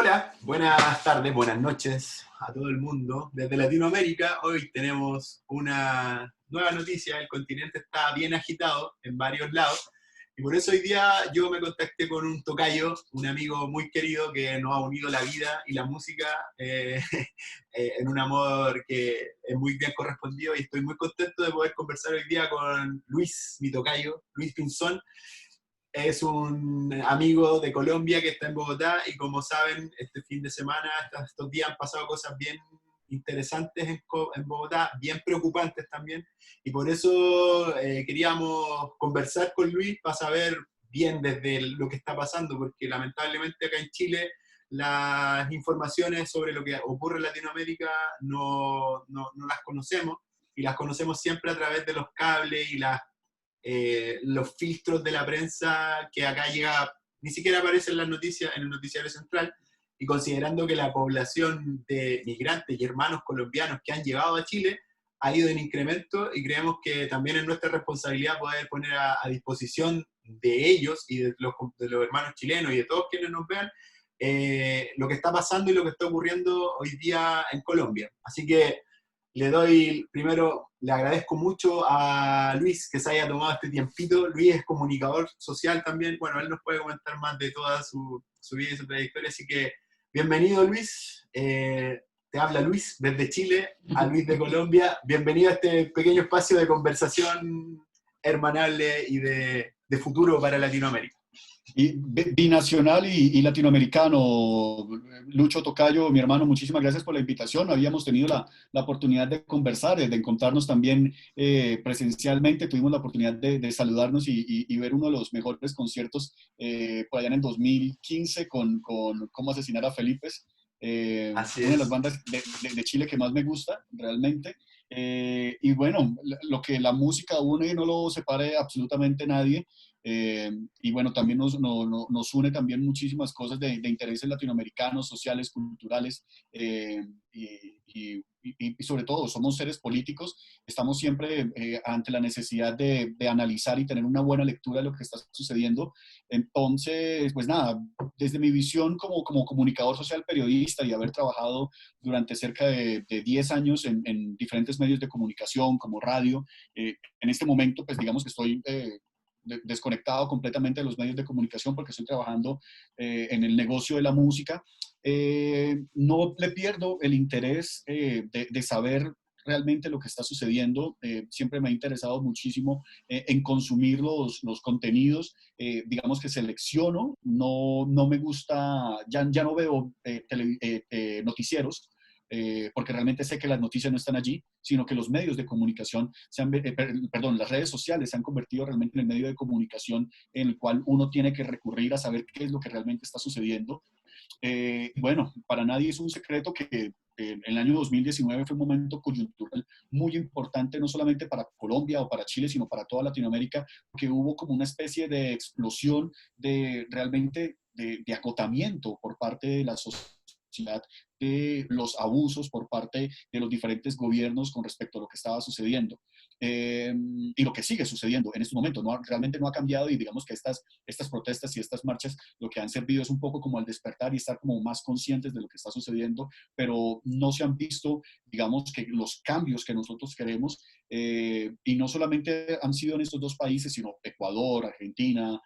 Hola, buenas tardes, buenas noches a todo el mundo. Desde Latinoamérica, hoy tenemos una nueva noticia. El continente está bien agitado en varios lados. Y por eso hoy día yo me contacté con un tocayo, un amigo muy querido que nos ha unido la vida y la música en un amor que es muy bien correspondido. Y estoy muy contento de poder conversar hoy día con Luis, mi tocayo, Luis Pinzón. Es un amigo de Colombia que está en Bogotá y como saben, este fin de semana, estos días han pasado cosas bien interesantes en Bogotá, bien preocupantes también, y por eso queríamos conversar con Luis para saber bien desde lo que está pasando, porque lamentablemente acá en Chile las informaciones sobre lo que ocurre en Latinoamérica no las conocemos, y las conocemos siempre a través de los cables y los filtros de la prensa que acá llega, ni siquiera aparece en las noticias, en el noticiario central, y considerando que la población de migrantes y hermanos colombianos que han llegado a Chile ha ido en incremento, y creemos que también es nuestra responsabilidad poder poner a disposición de ellos y de los hermanos chilenos y de todos quienes nos vean lo que está pasando y lo que está ocurriendo hoy día en Colombia. Así que le agradezco mucho a Luis que se haya tomado este tiempito. Luis es comunicador social también. Bueno, él nos puede comentar más de toda su vida y su trayectoria. Así que bienvenido, Luis. Te habla Luis desde Chile, a Luis de Colombia. Bienvenido a este pequeño espacio de conversación hermanable y de futuro para Latinoamérica. Y binacional y latinoamericano. Lucho Tocayo, mi hermano, muchísimas gracias por la invitación. Habíamos tenido la oportunidad de conversar, de encontrarnos también presencialmente. Tuvimos la oportunidad de saludarnos y ver uno de los mejores conciertos por allá en el 2015 con Cómo asesinar a Felipe. Así Una de las es. bandas de Chile que más me gusta, realmente. Y bueno, lo que la música une no lo separe absolutamente nadie. Y bueno, también nos une también muchísimas cosas de intereses latinoamericanos, sociales, culturales, y sobre todo somos seres políticos, estamos siempre ante la necesidad de analizar y tener una buena lectura de lo que está sucediendo. Entonces, pues nada, desde mi visión como comunicador social periodista y haber trabajado durante cerca de 10 años en diferentes medios de comunicación como radio, en este momento pues digamos que estoy desconectado completamente de los medios de comunicación porque estoy trabajando en el negocio de la música. No le pierdo el interés de saber realmente lo que está sucediendo. Siempre me ha interesado muchísimo en consumir los contenidos. Digamos que selecciono, no me gusta, ya no veo noticieros, porque realmente sé que las noticias no están allí, sino que los medios de comunicación, perdón, las redes sociales se han convertido realmente en el medio de comunicación en el cual uno tiene que recurrir a saber qué es lo que realmente está sucediendo. Bueno, para nadie es un secreto que el año 2019 fue un momento coyuntural muy importante, no solamente para Colombia o para Chile, sino para toda Latinoamérica, porque hubo como una especie de explosión de realmente de agotamiento por parte de la sociedad, de los abusos por parte de los diferentes gobiernos con respecto a lo que estaba sucediendo. Y lo que sigue sucediendo en este momento. Realmente no ha cambiado, y digamos que estas protestas y estas marchas lo que han servido es un poco como al despertar y estar como más conscientes de lo que está sucediendo, pero no se han visto, digamos, que los cambios que nosotros queremos, y no solamente han sido en estos dos países, sino Ecuador, Argentina,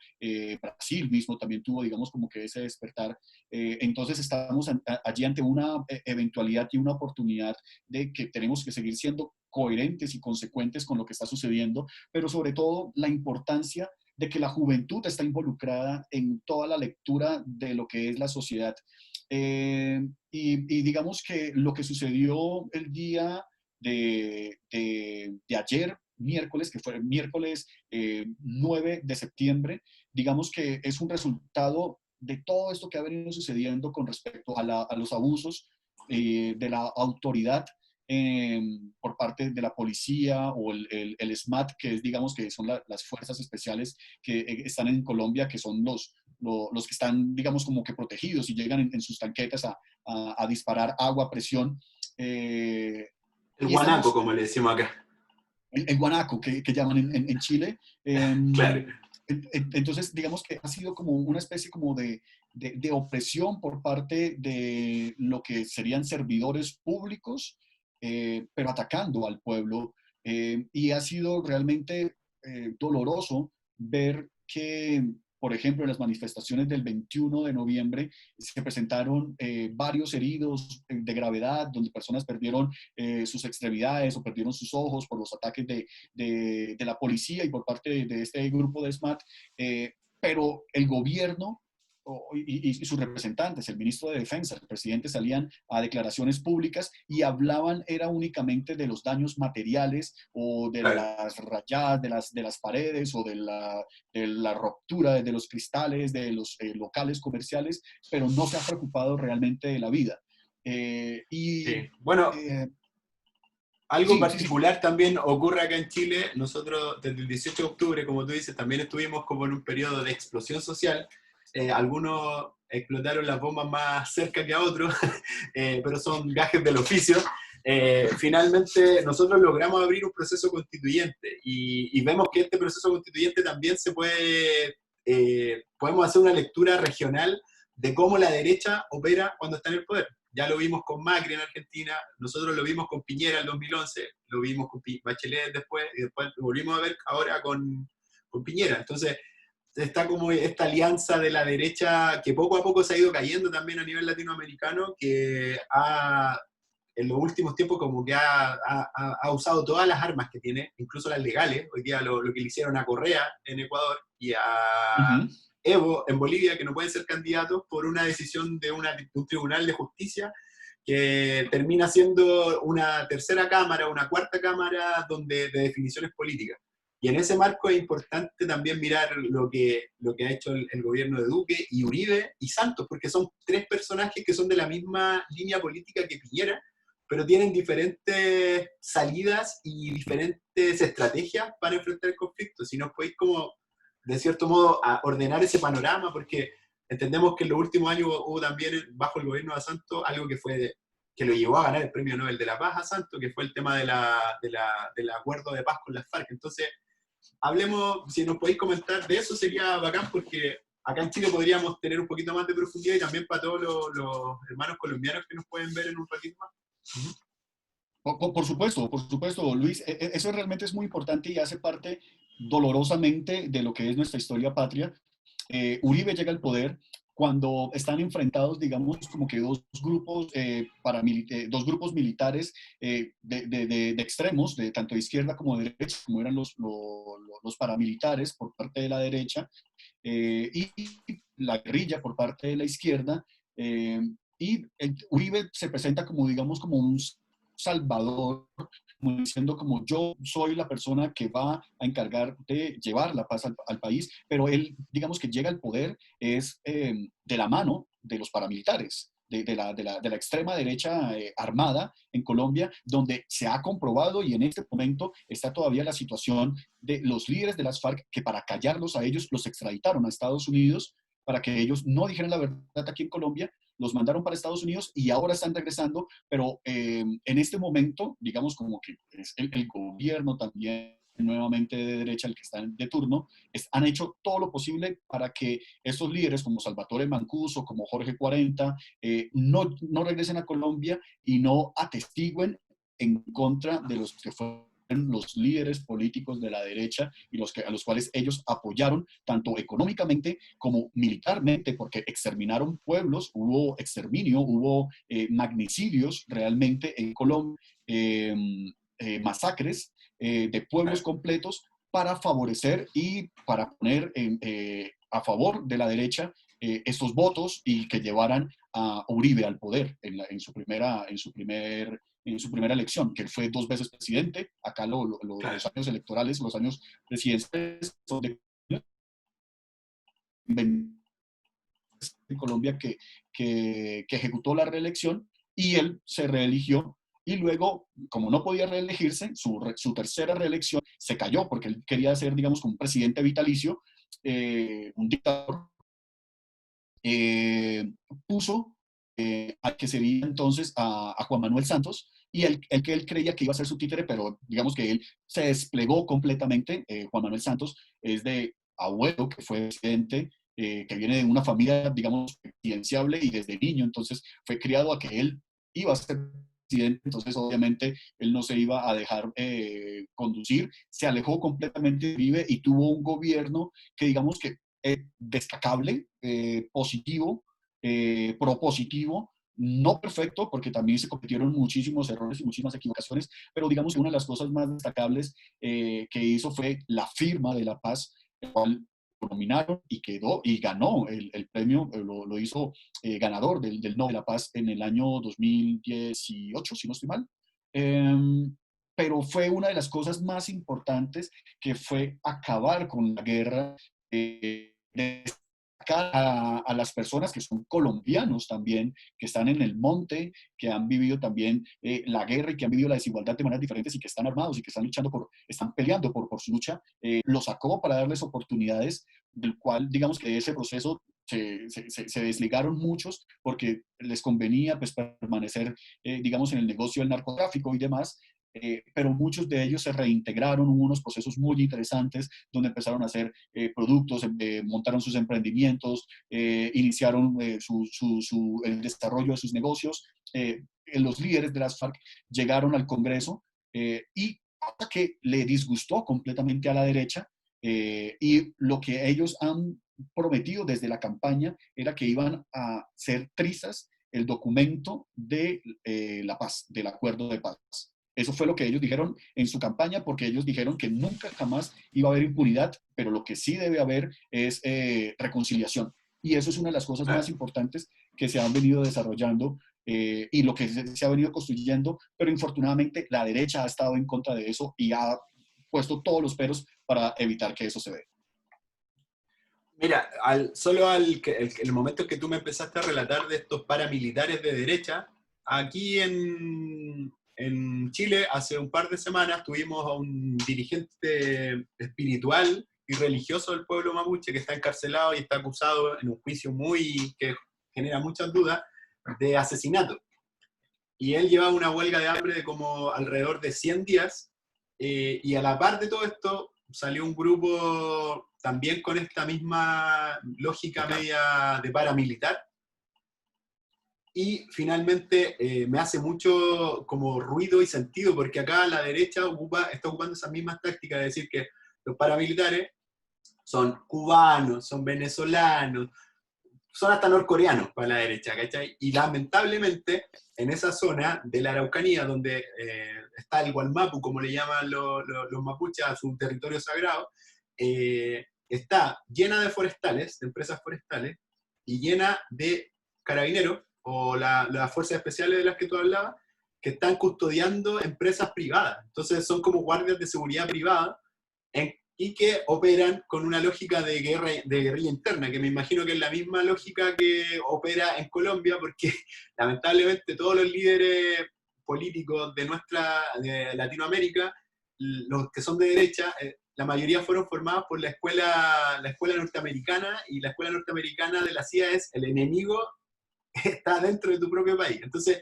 Brasil mismo también tuvo, digamos, como que ese despertar. Entonces estamos allí ante una eventualidad y una oportunidad de que tenemos que seguir siendo coherentes y consecuentes con lo que está sucediendo, pero sobre todo la importancia de que la juventud está involucrada en toda la lectura de lo que es la sociedad. Y digamos que lo que sucedió el día de ayer, miércoles, que fue el miércoles 9 de septiembre, digamos que es un resultado de todo esto que ha venido sucediendo con respecto a los abusos de la autoridad por parte de la policía o el SMAT, que es, digamos, que son las fuerzas especiales que están en Colombia, que son los que están, digamos, como que protegidos y llegan en sus tanquetas a disparar agua a presión. El Y guanaco, estamos, como le decimos acá. el guanaco, que llaman en Chile. Claro. Entonces, digamos que ha sido como una especie como de opresión por parte de lo que serían servidores públicos, pero atacando al pueblo. Y ha sido realmente doloroso ver que, por ejemplo, en las manifestaciones del 21 de noviembre se presentaron varios heridos de gravedad, donde personas perdieron sus extremidades o perdieron sus ojos por los ataques de la policía y por parte de este grupo de SMAT, pero el gobierno y sus representantes, el ministro de Defensa, el presidente, salían a declaraciones públicas y hablaban era únicamente de los daños materiales o de Claro. las rayadas de las paredes o de la ruptura de los cristales de los locales comerciales, pero no se ha preocupado realmente de la vida. Y Sí. Bueno, eh, algo sí, sí, sí. particular también ocurre acá en Chile. Nosotros desde el 18 de octubre, como tú dices, también estuvimos como en un periodo de explosión social. Algunos explotaron las bombas más cerca que a otros, pero son gajes del oficio. Finalmente, nosotros logramos abrir un proceso constituyente y vemos que este proceso constituyente también se puede, podemos hacer una lectura regional de cómo la derecha opera cuando está en el poder. Ya lo vimos con Macri en Argentina, nosotros lo vimos con Piñera en el 2011, lo vimos con Bachelet después, y después lo volvimos a ver ahora con Piñera. Entonces, está como esta alianza de la derecha que poco a poco se ha ido cayendo también a nivel latinoamericano, que ha, en los últimos tiempos como que ha usado todas las armas que tiene, incluso las legales. Hoy día lo que le hicieron a Correa en Ecuador y a Ujú. Evo en Bolivia, que no pueden ser candidatos por una decisión de un tribunal de justicia que termina siendo una tercera cámara, una cuarta cámara de definiciones políticas. Y en ese marco es importante también mirar lo que ha hecho el gobierno de Duque y Uribe y Santos, porque son tres personajes que son de la misma línea política que Piñera, pero tienen diferentes salidas y diferentes estrategias para enfrentar el conflicto. Si nos podéis como, de cierto modo, a ordenar ese panorama, porque entendemos que en los últimos años hubo también, bajo el gobierno de Santos, algo que lo llevó a ganar el Premio Nobel de la Paz a Santos, que fue el tema del acuerdo de paz con las FARC. Entonces, hablemos, si nos podéis comentar de eso, sería bacán, porque acá en Chile podríamos tener un poquito más de profundidad y también para todos los hermanos colombianos que nos pueden ver en un ratito más. Por supuesto, Luis. Eso realmente es muy importante y hace parte dolorosamente de lo que es nuestra historia patria. Uribe llega al poder cuando están enfrentados, digamos, como que dos grupos militares de extremos, de tanto de izquierda como de derecha, como eran los paramilitares por parte de la derecha, y la guerrilla por parte de la izquierda. eh, Uribe se presenta como, digamos, como un salvador, como diciendo como yo soy la persona que va a encargar de llevar la paz al país, pero él, digamos que llega al poder es de la mano de los paramilitares. De la extrema derecha armada en Colombia, donde se ha comprobado y en este momento está todavía la situación de los líderes de las FARC que para callarlos a ellos los extraditaron a Estados Unidos para que ellos no dijeran la verdad aquí en Colombia, los mandaron para Estados Unidos y ahora están regresando, pero en este momento, digamos como que es el gobierno también nuevamente de derecha, el que está de turno, han hecho todo lo posible para que estos líderes como Salvatore Mancuso, como Jorge 40, no regresen a Colombia y no atestiguen en contra de los que fueron los líderes políticos de la derecha y a los cuales ellos apoyaron tanto económicamente como militarmente, porque exterminaron pueblos, hubo exterminio, hubo magnicidios realmente en Colombia, masacres de pueblos completos para favorecer y para poner a favor de la derecha estos votos y que llevaran a Uribe al poder en su primera elección, que él fue 2 veces presidente. Acá Claro. los años electorales, los años presidenciales son de en Colombia que ejecutó la reelección y él se reeligió y luego, como no podía reelegirse, su tercera reelección se cayó porque él quería ser, digamos, como un presidente vitalicio, un dictador, eh, puso al que sería entonces a Juan Manuel Santos, y el que él creía que iba a ser su títere, pero digamos que él se desplegó completamente. Juan Manuel Santos es de abuelo, que fue presidente, que viene de una familia, digamos, presidenciable y desde niño, entonces fue criado a que él iba a ser presidente, entonces obviamente él no se iba a dejar conducir, se alejó completamente de Uribe y tuvo un gobierno que digamos que destacable, positivo, propositivo, no perfecto, porque también se cometieron muchísimos errores y muchísimas equivocaciones, pero digamos que una de las cosas más destacables que hizo fue la firma de la paz, el cual lo nominaron y quedó y ganó el premio, lo hizo ganador del Nobel de la Paz en el año 2018, si no estoy mal. Pero fue una de las cosas más importantes que fue acabar con la guerra, de a las personas que son colombianos también, que están en el monte, que han vivido también la guerra y que han vivido la desigualdad de maneras diferentes y que están armados y que están luchando están peleando por su lucha, lo sacó para darles oportunidades, del cual digamos que de ese proceso se desligaron muchos porque les convenía pues permanecer, digamos, en el negocio del narcotráfico y demás, pero muchos de ellos se reintegraron, hubo unos procesos muy interesantes donde empezaron a hacer productos, montaron sus emprendimientos, iniciaron el desarrollo de sus negocios. Los líderes de las FARC llegaron al Congreso y cosa que le disgustó completamente a la derecha, y lo que ellos han prometido desde la campaña era que iban a hacer trizas el documento de la paz, del acuerdo de paz. Eso fue lo que ellos dijeron en su campaña, porque ellos dijeron que nunca jamás iba a haber impunidad, pero lo que sí debe haber es reconciliación. Y eso es una de las cosas más importantes que se han venido desarrollando y lo que se ha venido construyendo, pero infortunadamente la derecha ha estado en contra de eso y ha puesto todos los peros para evitar que eso se dé. Mira, el momento en que tú me empezaste a relatar de estos paramilitares de derecha, aquí en Chile hace un par de semanas tuvimos a un dirigente espiritual y religioso del pueblo mapuche que está encarcelado y está acusado en un juicio que genera muchas dudas de asesinato. Y él llevaba una huelga de hambre de como alrededor de 100 días, y a la par de todo esto salió un grupo también con esta misma lógica media de paramilitar, y finalmente me hace mucho como ruido y sentido, porque acá la derecha está ocupando esas mismas tácticas de decir que los paramilitares son cubanos, son venezolanos, son hasta norcoreanos para la derecha, ¿cachai? Y lamentablemente en esa zona de la Araucanía, donde está el Gualmapu, como le llaman los mapuches a su territorio sagrado, está llena de forestales, de empresas forestales, y llena de carabineros, o las fuerzas especiales de las que tú hablabas, que están custodiando empresas privadas. Entonces son como guardias de seguridad privada y que operan con una lógica de guerrilla interna, que me imagino que es la misma lógica que opera en Colombia, porque lamentablemente todos los líderes políticos de Latinoamérica, los que son de derecha, la mayoría fueron formados por la escuela norteamericana, y la escuela norteamericana de la CIA es el enemigo está dentro de tu propio país. Entonces,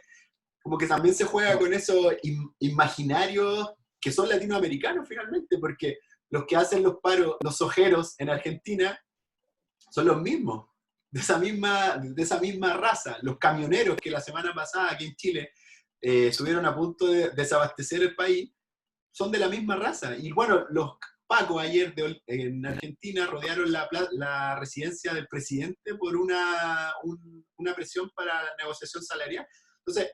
como que también se juega con esos imaginarios que son latinoamericanos finalmente, porque los que hacen los paros, los sojeros en Argentina, son los mismos, de esa misma raza. Los camioneros que la semana pasada aquí en Chile estuvieron a punto de desabastecer el país, son de la misma raza. Y bueno, los pacos ayer en Argentina rodearon la residencia del presidente por una presión para la negociación salarial. Entonces,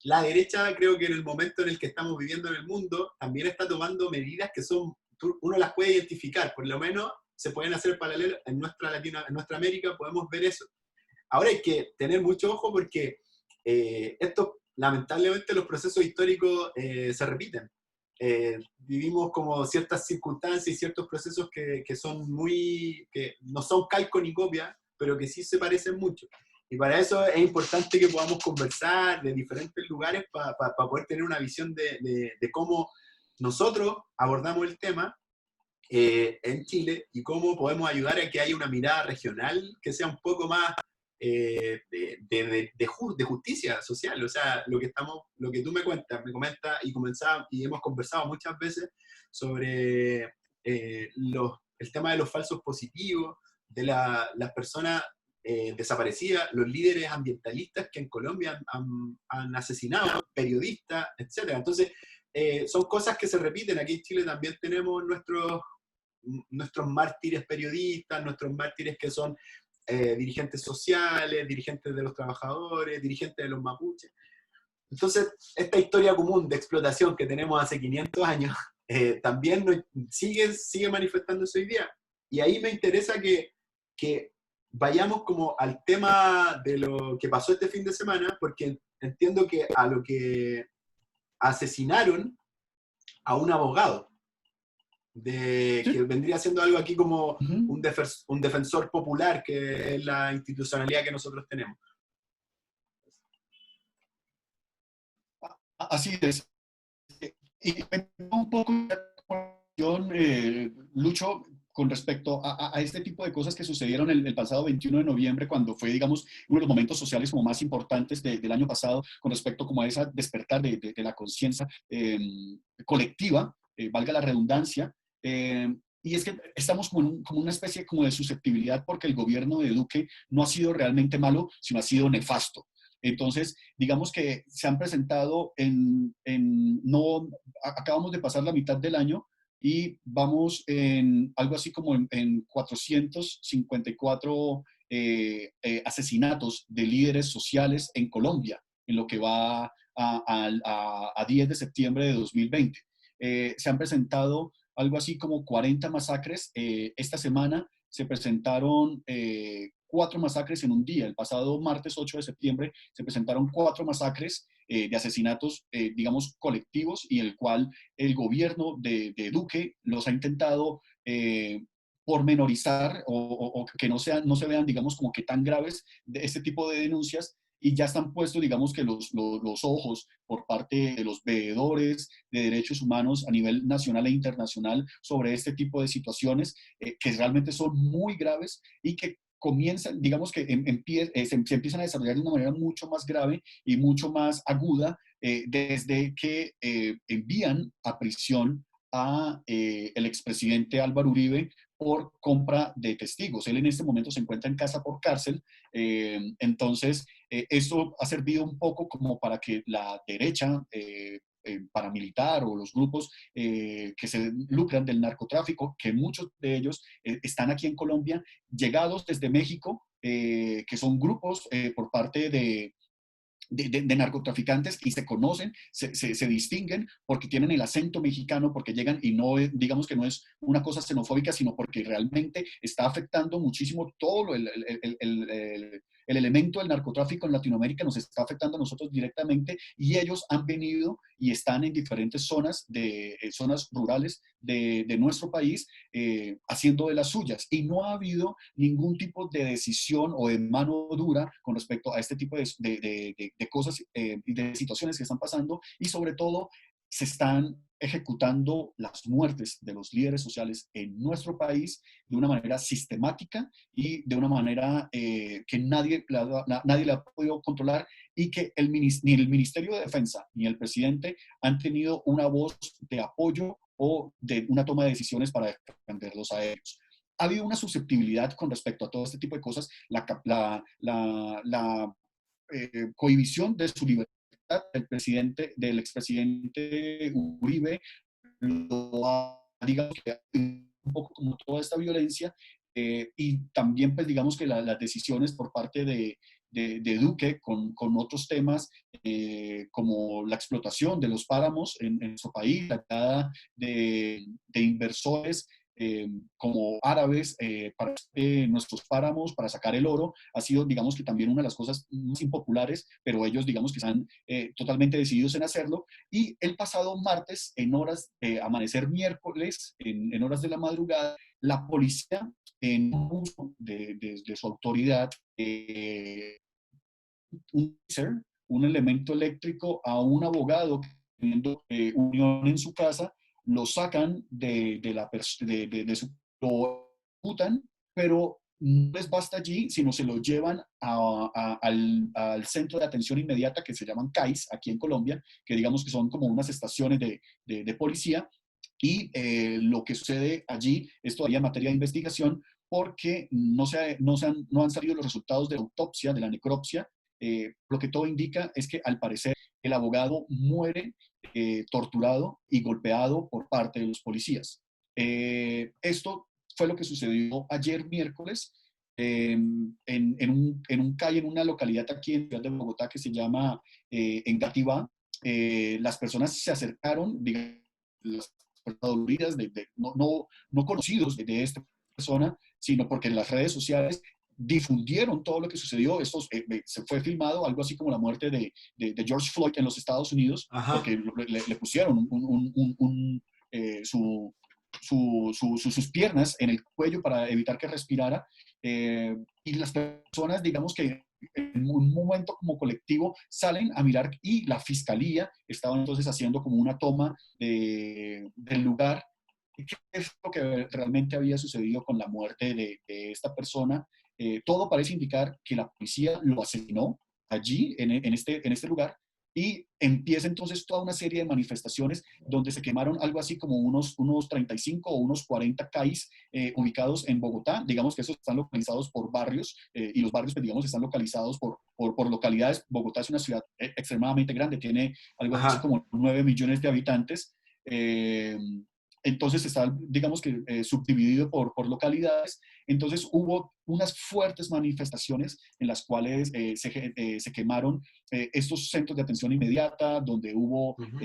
la derecha creo que en el momento en el que estamos viviendo en el mundo también está tomando medidas que uno las puede identificar, por lo menos se pueden hacer paralelos en en nuestra América, podemos ver eso. Ahora hay que tener mucho ojo porque lamentablemente los procesos históricos se repiten. Vivimos como ciertas circunstancias y ciertos procesos que no son calco ni copia, pero que sí se parecen mucho. Y para eso es importante que podamos conversar de diferentes lugares para poder tener una visión de cómo nosotros abordamos el tema en Chile y cómo podemos ayudar a que haya una mirada regional que sea un poco más de justicia social. O sea, lo que tú me comentas y hemos conversado muchas veces sobre el tema de los falsos positivos, de las personas desaparecidas, los líderes ambientalistas que en Colombia han asesinado, periodistas, etcétera. Entonces, son cosas que se repiten. Aquí en Chile también tenemos nuestros mártires periodistas, nuestros mártires que son dirigentes sociales, dirigentes de los trabajadores, dirigentes de los mapuches. Entonces, esta historia común de explotación que tenemos hace 500 años también sigue manifestándose hoy día. Y ahí me interesa que vayamos como al tema de lo que pasó este fin de semana, porque entiendo que a lo que asesinaron a un abogado, que vendría siendo algo aquí como un defensor popular, que es la institucionalidad que nosotros tenemos. Así es. Y un poco, Lucho, con respecto a este tipo de cosas que sucedieron el pasado 21 de noviembre, cuando fue, digamos, uno de los momentos sociales como más importantes del año pasado, con respecto como a esa despertar de la conciencia colectiva, valga la redundancia. Y es que estamos como una especie como de susceptibilidad, porque el gobierno de Duque no ha sido realmente malo, sino ha sido nefasto. Entonces, digamos que se han presentado acabamos de pasar la mitad del año y vamos en algo así como en 454 asesinatos de líderes sociales en Colombia, en lo que va a 10 de septiembre de 2020. Se han presentado algo así como 40 masacres. Esta semana se presentaron 4 masacres en un día. El pasado martes 8 de septiembre se presentaron 4 masacres de asesinatos, digamos, colectivos, y el cual el gobierno de Duque los ha intentado pormenorizar o que no se vean, digamos, como que tan graves de este tipo de denuncias, y ya están puestos, digamos, que los ojos por parte de los veedores de derechos humanos a nivel nacional e internacional sobre este tipo de situaciones que realmente son muy graves y que comienzan, digamos que se empiezan a desarrollar de una manera mucho más grave y mucho más aguda desde que envían a prisión a el expresidente Álvaro Uribe por compra de testigos. Él en este momento se encuentra en casa por cárcel. Entonces, esto ha servido un poco como para que la derecha paramilitar o los grupos que se lucran del narcotráfico, que muchos de ellos están aquí en Colombia, llegados desde México, que son grupos por parte de narcotraficantes, y se conocen, se distinguen porque tienen el acento mexicano, porque llegan y no, digamos que no es una cosa xenofóbica, sino porque realmente está afectando muchísimo todo el elemento del narcotráfico en Latinoamérica, nos está afectando a nosotros directamente, y ellos han venido y están en diferentes zonas rurales de nuestro país haciendo de las suyas, y no ha habido ningún tipo de decisión o de mano dura con respecto a este tipo de cosas y de situaciones que están pasando, y sobre todo se están ejecutando las muertes de los líderes sociales en nuestro país de una manera sistemática y de una manera que nadie la ha podido controlar, y que ni el Ministerio de Defensa ni el presidente han tenido una voz de apoyo o de una toma de decisiones para defenderlos a ellos. Ha habido una susceptibilidad con respecto a todo este tipo de cosas. La cohibición de su libertad del expresidente Uribe lo ha, digamos, que un poco como toda esta violencia, y también, pues, digamos que las decisiones por parte de Duque con otros temas, como la explotación de los páramos en su país, la llegada de inversores como árabes para nuestros páramos, para sacar el oro, ha sido, digamos, que también una de las cosas más impopulares, pero ellos, digamos, que están totalmente decididos en hacerlo. Y el pasado martes, en horas, amanecer miércoles, en horas de la madrugada, la policía, en uso de su autoridad, un elemento eléctrico a un abogado teniendo unión en su casa, lo sacan de su, lo ejecutan, pero no les basta allí, sino se lo llevan al centro de atención inmediata, que se llaman CAIS aquí en Colombia, que digamos que son como unas estaciones de policía, Y lo que sucede allí es todavía materia de investigación porque no han salido los resultados de la autopsia, de la necropsia. Lo que todo indica es que al parecer el abogado muere torturado y golpeado por parte de los policías. Esto fue lo que sucedió ayer miércoles en un calle, en una localidad aquí en la ciudad de Bogotá que se llama Engativá. Las personas se acercaron, digamos, las personas no conocidos de esta persona, sino porque en las redes sociales difundieron todo lo que sucedió. Se fue filmado algo así como la muerte de George Floyd en los Estados Unidos, Ajá. porque le pusieron sus piernas en el cuello para evitar que respirara. Y las personas, digamos que en un momento como colectivo salen a mirar y la fiscalía estaba entonces haciendo como una toma del lugar. ¿Qué es lo que realmente había sucedido con la muerte de esta persona? Todo parece indicar que la policía lo asesinó allí, en este lugar, y empieza entonces toda una serie de manifestaciones donde se quemaron algo así como unos 35 o unos 40 CAIs ubicados en Bogotá. Digamos que esos están localizados por barrios y los barrios, pues, digamos, están localizados por localidades. Bogotá es una ciudad extremadamente grande, tiene algo así Ajá. como 9 millones de habitantes. Entonces está, digamos que, subdividido por localidades. Entonces hubo unas fuertes manifestaciones en las cuales se quemaron estos centros de atención inmediata, donde hubo Ujú.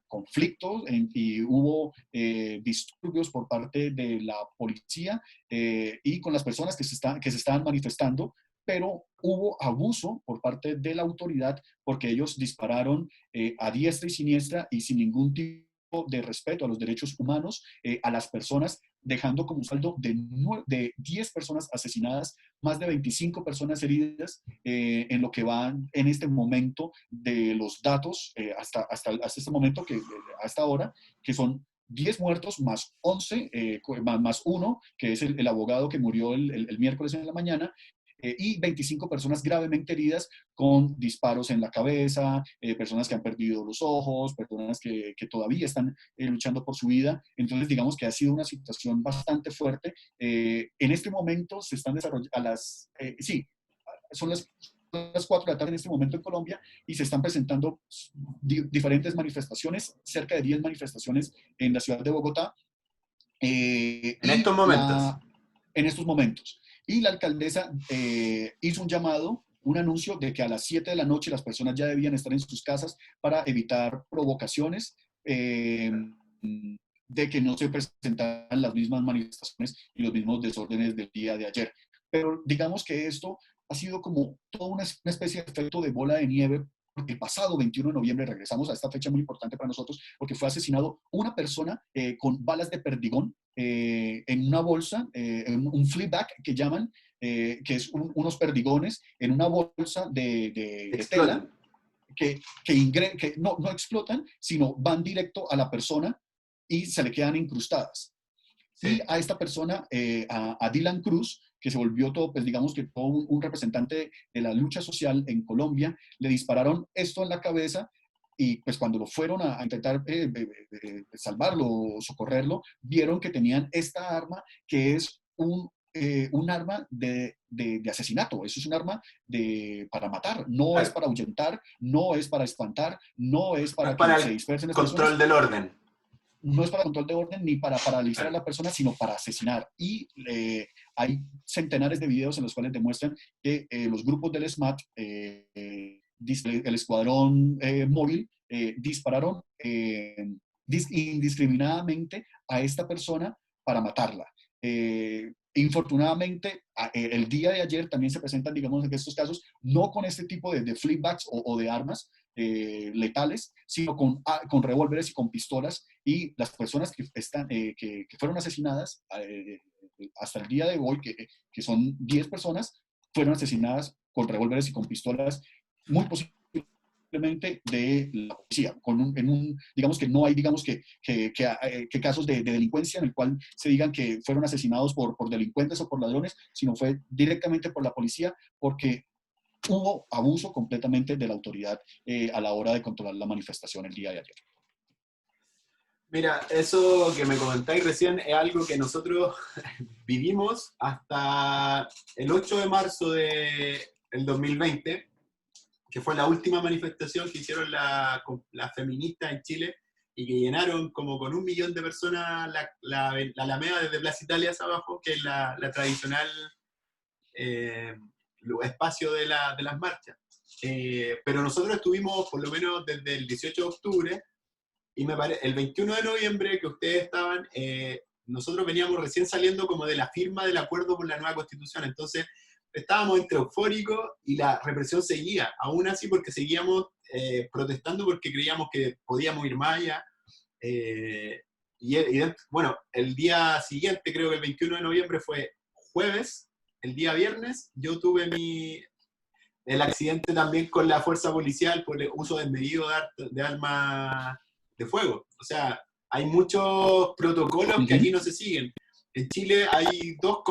conflictos y hubo disturbios por parte de la policía y con las personas que se estaban manifestando, pero hubo abuso por parte de la autoridad porque ellos dispararon a diestra y siniestra y sin ningún tipo de respeto a los derechos humanos a las personas, dejando como saldo de 10 personas asesinadas, más de 25 personas heridas en lo que va en este momento de los datos, hasta este momento, hasta ahora, que son 10 muertos más 11, más uno, que es el abogado que murió el miércoles en la mañana, y 25 personas gravemente heridas con disparos en la cabeza, personas que han perdido los ojos, personas que todavía están luchando por su vida. Entonces, digamos que ha sido una situación bastante fuerte. En este momento se están desarrollando, sí, son las 4 de la tarde en este momento en Colombia y se están presentando diferentes manifestaciones, cerca de 10 manifestaciones en la ciudad de Bogotá. En estos momentos. En estos momentos. Y la alcaldesa hizo un llamado, un anuncio de que a las 7 de la noche las personas ya debían estar en sus casas para evitar provocaciones, de que no se presentaran las mismas manifestaciones y los mismos desórdenes del día de ayer. Pero digamos que esto ha sido como toda una especie de efecto de bola de nieve, porque el pasado 21 de noviembre, regresamos a esta fecha muy importante para nosotros, porque fue asesinado una persona con balas de perdigón en una bolsa, en un flipback que llaman, que es unos perdigones en una bolsa de tela Explotan. que no explotan, sino van directo a la persona y se le quedan incrustadas. Y Sí. a esta persona, a Dylan Cruz, que se volvió todo, pues digamos que todo un representante de la lucha social en Colombia, le dispararon esto en la cabeza y pues cuando lo fueron a intentar salvarlo o socorrerlo, vieron que tenían esta arma que es un arma de asesinato. Eso es un arma para matar, no es Claro. para ahuyentar, no es para espantar, no es No es para que para se el dispersen las control personas, del orden. no es para control de orden ni para paralizar a Claro. la persona, sino para asesinar. Y hay centenares de videos en los cuales demuestran que los grupos del SMAT, el escuadrón móvil, dispararon indiscriminadamente a esta persona para matarla. Infortunadamente, el día de ayer también se presentan, digamos, en estos casos, no con este tipo de flipbacks o de armas letales, sino con revólveres y con pistolas. Y las personas que fueron asesinadas hasta el día de hoy, que son 10 personas, fueron asesinadas con revólveres y con pistolas, muy posiblemente de la policía, digamos que no hay, digamos que casos de delincuencia en el cual se digan que fueron asesinados por delincuentes o por ladrones, sino fue directamente por la policía, porque hubo abuso completamente de la autoridad a la hora de controlar la manifestación el día de ayer. Mira, eso que me comentáis recién es algo que nosotros vivimos hasta el 8 de marzo del 2020, que fue la última manifestación que hicieron las feministas en Chile y que llenaron como con 1 millón de personas la Alameda desde Plaza Italia hacia abajo, que es la tradicional eh, espacio de las marchas. Pero nosotros estuvimos por lo menos desde el 18 de octubre y el 21 de noviembre que ustedes estaban, nosotros veníamos recién saliendo como de la firma del acuerdo por la nueva constitución, entonces estábamos entre eufóricos y la represión seguía, aún así porque seguíamos protestando porque creíamos que podíamos ir más allá. Eh, bueno, el día siguiente, creo que el 21 de noviembre fue jueves, el día viernes, yo tuve el accidente también con la fuerza policial por el uso desmedido de armas de fuego. O sea, hay muchos protocolos que aquí no se siguen. En Chile hay dos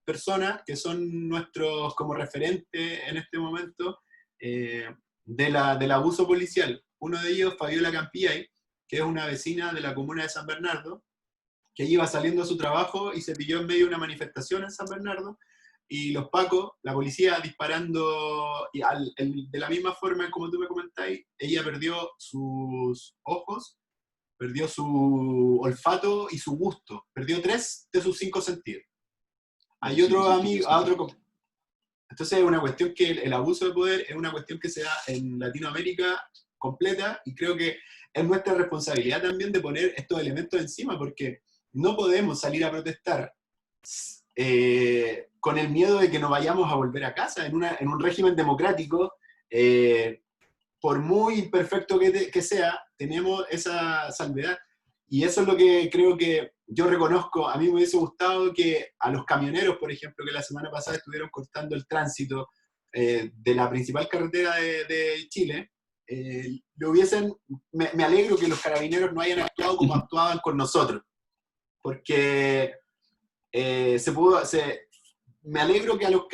personas que son nuestros como referentes en este momento del abuso policial. Uno de ellos, Fabiola Campillay, que es una vecina de la comuna de San Bernardo, que iba saliendo a su trabajo y se pilló en medio de una manifestación en San Bernardo, y los pacos, la policía disparando, y de la misma forma como tú me comentáis, ella perdió sus ojos, perdió su olfato y su gusto, perdió 3 de sus 5 sentidos. Hay otro amigo, entonces es una cuestión que el abuso de poder es una cuestión que se da en Latinoamérica completa, y creo que es nuestra responsabilidad también de poner estos elementos encima, porque no podemos salir a protestar con el miedo de que nos vayamos a volver a casa. En un régimen democrático, por muy imperfecto que sea, tenemos esa salvedad. Y eso es lo que creo que yo reconozco. A mí me hubiese gustado que a los camioneros, por ejemplo, que la semana pasada estuvieron cortando el tránsito de la principal carretera de Chile, me alegro que los carabineros no hayan actuado como actuaban con nosotros, porque me alegro que a los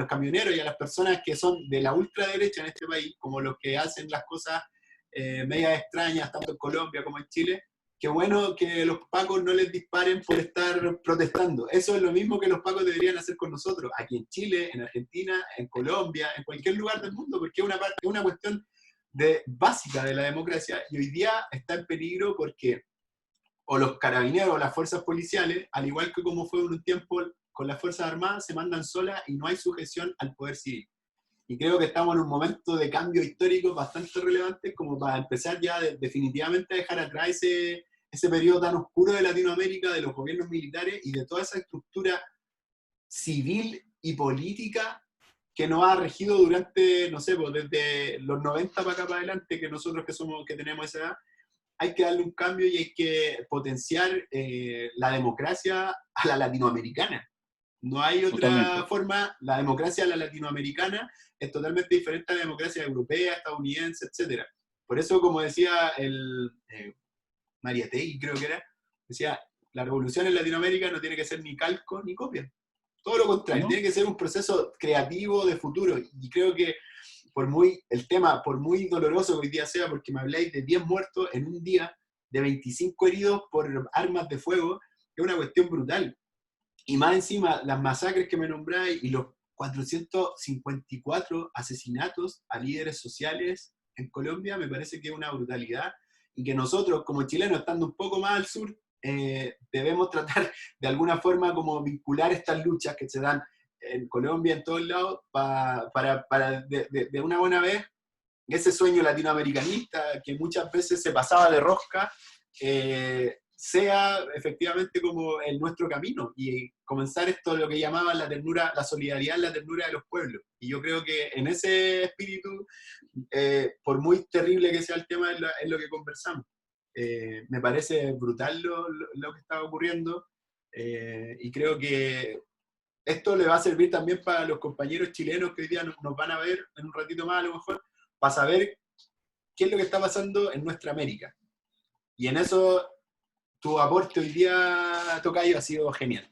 camioneros y a las personas que son de la ultraderecha en este país, como los que hacen las cosas medias extrañas, tanto en Colombia como en Chile, qué bueno que los pacos no les disparen por estar protestando. Eso es lo mismo que los pacos deberían hacer con nosotros, aquí en Chile, en Argentina, en Colombia, en cualquier lugar del mundo, porque es una cuestión básica de la democracia, y hoy día está en peligro porque o los carabineros o las fuerzas policiales, al igual que como fue en un tiempo con las Fuerzas Armadas, se mandan solas y no hay sujeción al poder civil. Y creo que estamos en un momento de cambio histórico bastante relevante como para empezar ya definitivamente a dejar atrás ese periodo tan oscuro de Latinoamérica, de los gobiernos militares y de toda esa estructura civil y política que nos ha regido durante, no sé, pues desde los 90 para acá para adelante, que nosotros que tenemos esa edad, hay que darle un cambio y hay que potenciar la democracia a la latinoamericana. No hay otra Totalmente. forma. La democracia a la latinoamericana es totalmente diferente a la democracia europea, estadounidense, etc. Por eso, como decía el Mariátegui, creo que era, decía, la revolución en Latinoamérica no tiene que ser ni calco ni copia. Todo lo contrario, ¿No? tiene que ser un proceso creativo de futuro. Y creo que por muy doloroso que hoy día sea, porque me habláis de 10 muertos en un día, de 25 heridos por armas de fuego, es una cuestión brutal. Y más encima, las masacres que me nombráis y los 454 asesinatos a líderes sociales en Colombia, me parece que es una brutalidad, y que nosotros, como chilenos, estando un poco más al sur, debemos tratar de alguna forma como vincular estas luchas que se dan en Colombia, en todos lados, para de una buena vez ese sueño latinoamericanista que muchas veces se pasaba de rosca, sea efectivamente como el nuestro camino y comenzar esto, lo que llamaban la ternura, la solidaridad, la ternura de los pueblos. Y yo creo que en ese espíritu, por muy terrible que sea el tema, es lo que conversamos. Me parece brutal lo que está ocurriendo, y creo que esto le va a servir también para los compañeros chilenos que hoy día nos van a ver en un ratito más a lo mejor, para saber qué es lo que está pasando en nuestra América. Y en eso tu aporte hoy día, Tocayo, ha sido genial.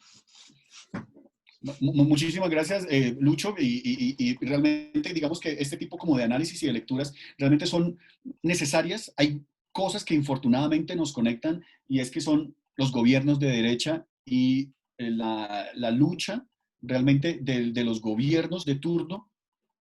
Muchísimas gracias, Lucho, y realmente digamos que este tipo como de análisis y de lecturas realmente son necesarias. Hay cosas que infortunadamente nos conectan, y es que son los gobiernos de derecha y la lucha realmente de los gobiernos de turno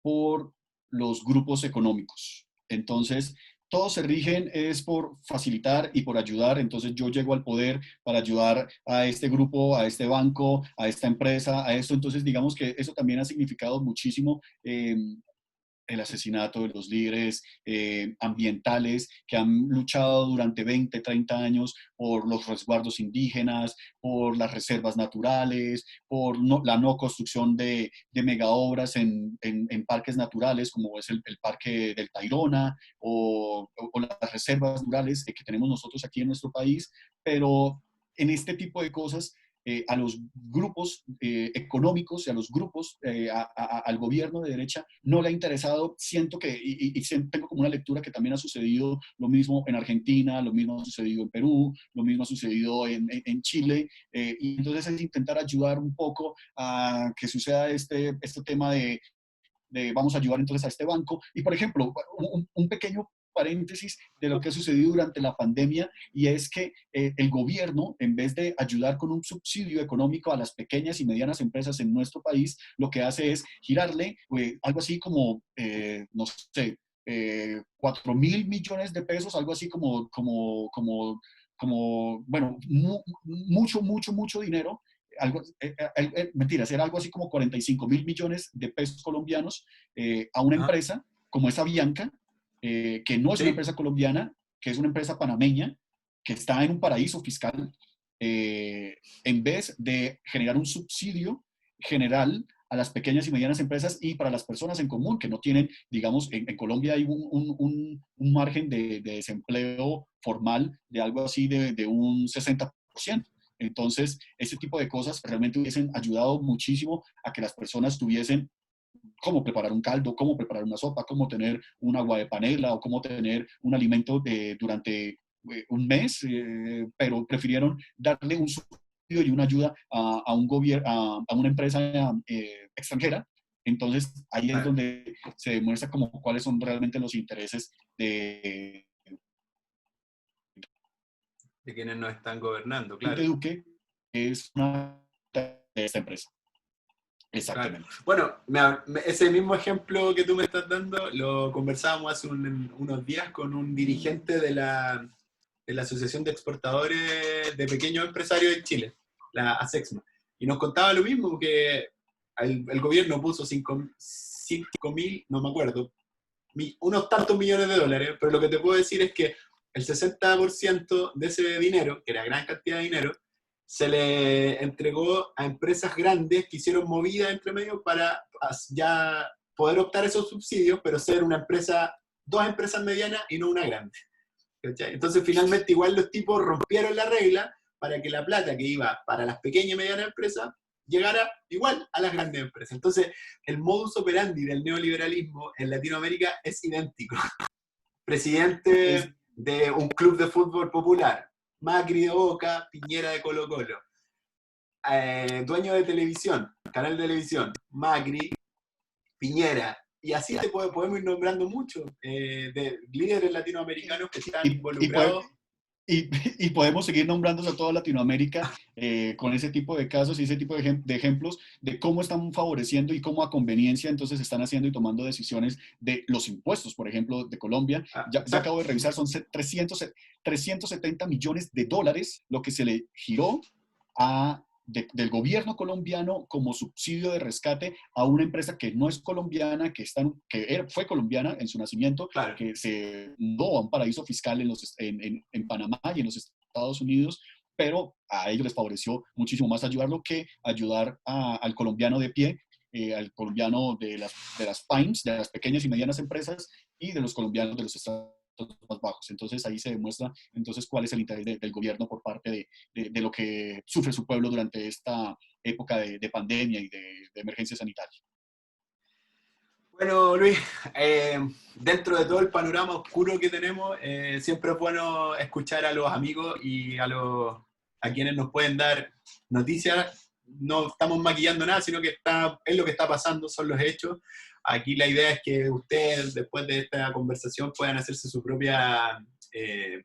por los grupos económicos. Entonces, todos se rigen es por facilitar y por ayudar. Entonces yo llego al poder para ayudar a este grupo, a este banco, a esta empresa, a esto. Entonces digamos que eso también ha significado muchísimo el asesinato de los líderes ambientales que han luchado durante 20, 30 años por los resguardos indígenas, por las reservas naturales, por la no construcción de megaobras en parques naturales, como es el Parque del Tayrona o las reservas naturales que tenemos nosotros aquí en nuestro país. Pero en este tipo de cosas a los grupos económicos y a los grupos, al gobierno de derecha, no le ha interesado. Siento que, y tengo como una lectura que también ha sucedido lo mismo en Argentina, lo mismo ha sucedido en Perú, lo mismo ha sucedido en Chile, y entonces es intentar ayudar un poco a que suceda este tema de vamos a ayudar entonces a este banco. Y por ejemplo, un pequeño paréntesis de lo que ha sucedido durante la pandemia, y es que el gobierno, en vez de ayudar con un subsidio económico a las pequeñas y medianas empresas en nuestro país, lo que hace es girarle algo así como, no sé, 4.000 millones de pesos, algo así bueno, mucho dinero. Mentiras, era algo así como 45.000 millones de pesos colombianos a una Ajá. empresa como esa Bianca, que no es una Sí. empresa colombiana, que es una empresa panameña, que está en un paraíso fiscal, en vez de generar un subsidio general a las pequeñas y medianas empresas y para las personas en común que no tienen, digamos, en Colombia hay un margen de desempleo formal de algo así de un 60%. Entonces, ese tipo de cosas realmente hubiesen ayudado muchísimo a que las personas tuviesen cómo preparar un caldo, cómo preparar una sopa, cómo tener un agua de panela o cómo tener un alimento durante un mes, pero prefirieron darle un subsidio y una ayuda a un gobierno, a una empresa extranjera. Entonces, ahí es Claro. donde se demuestra como cuáles son realmente los intereses de De quienes nos están gobernando, claro. Duque, es una de esta empresa. Claro. Exactamente. Bueno, ese mismo ejemplo que tú me estás dando lo conversábamos hace unos días con un dirigente de la Asociación de Exportadores de Pequeños Empresarios en Chile, la ASEXMA. Y nos contaba lo mismo, que el gobierno puso 5.000, no me acuerdo, unos tantos millones de dólares, pero lo que te puedo decir es que el 60% de ese dinero, que era gran cantidad de dinero, se le entregó a empresas grandes que hicieron movidas entre medio para ya poder optar esos subsidios, pero ser una empresa, dos empresas medianas y no una grande. ¿Cachai? Entonces finalmente igual los tipos rompieron la regla para que la plata que iba para las pequeñas y medianas empresas llegara igual a las grandes empresas. Entonces el modus operandi del neoliberalismo en Latinoamérica es idéntico. Es, Presidente de un club de fútbol popular, Macri de Boca, Piñera de Colo Colo, dueño de televisión, canal de televisión, Macri, Piñera, y así podemos ir nombrando muchos de líderes latinoamericanos que están y, y, involucrados. Y, y podemos seguir nombrando a toda Latinoamérica con ese tipo de casos y ese tipo de ejemplos de cómo están favoreciendo y cómo a conveniencia entonces están haciendo y tomando decisiones de los impuestos, por ejemplo, de Colombia. Ya acabo de Exacto. revisar, son 370 millones de dólares lo que se le giró del gobierno colombiano como subsidio de rescate a una empresa que no es colombiana, fue colombiana en su nacimiento, Claro. que se mudó a un paraíso fiscal en Panamá y en los Estados Unidos, pero a ellos les favoreció muchísimo más ayudarlo que ayudar al colombiano de pie, al colombiano de las PYMEs, de las pequeñas y medianas empresas, y de los colombianos de los estados más bajos. Entonces ahí se demuestra entonces cuál es el interés del gobierno por parte de lo que sufre su pueblo durante esta época de pandemia y de emergencia sanitaria. Bueno, Luis, dentro de todo el panorama oscuro que tenemos, siempre es bueno escuchar a los amigos y a quienes nos pueden dar noticias. No estamos maquillando nada, sino que es lo que está pasando, son los hechos. Aquí la idea es que ustedes, después de esta conversación, puedan hacerse su propia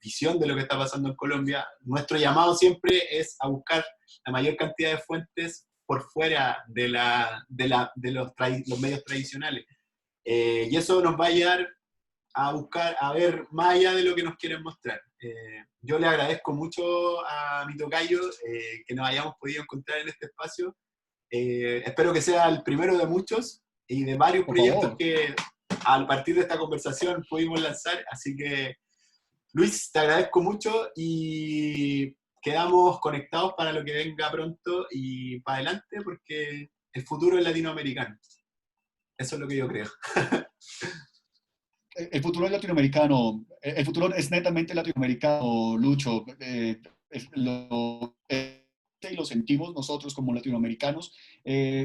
visión de lo que está pasando en Colombia. Nuestro llamado siempre es a buscar la mayor cantidad de fuentes por fuera de los medios tradicionales. Y eso nos va a llevar a buscar, a ver más allá de lo que nos quieren mostrar. Yo le agradezco mucho a mi tocayo que nos hayamos podido encontrar en este espacio. Espero que sea el primero de muchos y de varios Por proyectos favor. que a partir de esta conversación pudimos lanzar. Así que, Luis, te agradezco mucho y quedamos conectados para lo que venga pronto y para adelante, porque el futuro es latinoamericano. Eso es lo que yo creo. El futuro es latinoamericano, el futuro es netamente latinoamericano, Lucho. Y lo sentimos nosotros como latinoamericanos.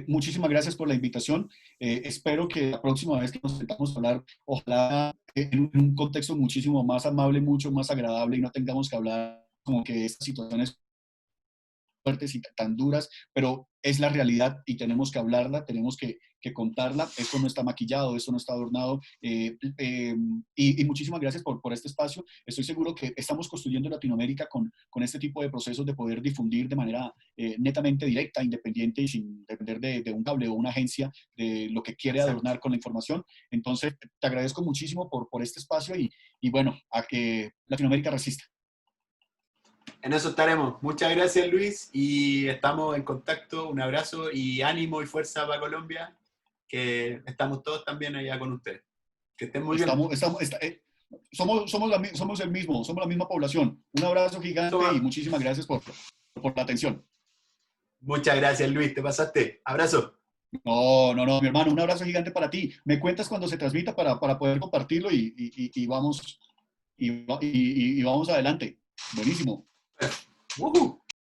Muchísimas gracias por la invitación. Espero que la próxima vez que nos sentamos a hablar, ojalá en un contexto muchísimo más amable, mucho más agradable y no tengamos que hablar como que estas situaciones fuertes y tan duras, pero es la realidad y tenemos que hablarla, tenemos que contarla. Esto no está maquillado, esto no está adornado. Y muchísimas gracias por este espacio. Estoy seguro que estamos construyendo Latinoamérica con este tipo de procesos de poder difundir de manera netamente directa, independiente y sin depender de un cable o una agencia de lo que quiere Exacto. adornar con la información. Entonces, te agradezco muchísimo por este espacio y bueno, a que Latinoamérica resista. En eso estaremos. Muchas gracias, Luis, y estamos en contacto. Un abrazo y ánimo y fuerza para Colombia, que estamos todos también allá con ustedes. Que estén muy bien. Somos el mismo, somos la misma población. Un abrazo gigante y muchísimas gracias por la atención. Muchas gracias, Luis, te pasaste. Abrazo. No, mi hermano, un abrazo gigante para ti. Me cuentas cuando se transmita para poder compartirlo y vamos adelante. Buenísimo. ¡Woohoo!